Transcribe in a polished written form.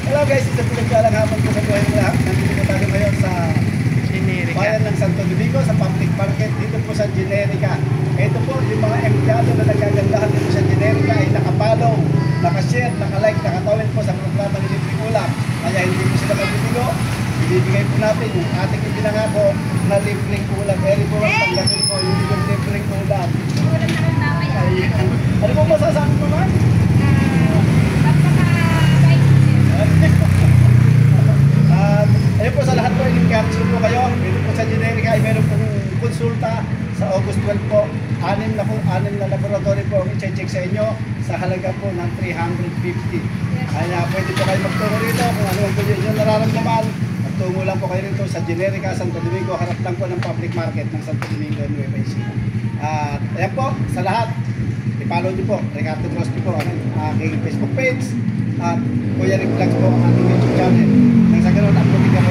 Hello guys, ito pinagkalang hapon ko sa buhay ng lahat. Nandito po tayo ngayon sa bayan ng Santo Domingo, sa public market, dito po sa Generica. Ito po, yung mga empleyado na nagagandahan dito sa Generica ay nakapollow, nakashare, nakalike, nakatawid po sa programa ni Libreng Ulam. Kaya hindi po sila mabibigo. Ibibigay po natin yung ating ipinangako na libreng ulam. Eri po, tanggapin po yung libreng ulam. Ayan. Ano po masasabi mo man? Ayun po sa lahat po, i-encourage po kayo. Meron po sa Generica ay meron pong konsulta sa August 12 po. Anim na laboratory po ang i-check sa inyo sa halaga po ng 350. Kaya pwede po kayo magtungo rito kung ano ang yung nararamdaman. Magtungo lang po kayo rito sa Generica, Santo Domingo. Harap lang po ng public market ng Santo Domingo, Nueva Ecija. At ayan po, sa lahat, i-follow niyo po Ricardo Crosby po ang aking Facebook page at Kuya Rick Vlogs po ang ating YouTube channel. Nang sa ganoon, uploading ako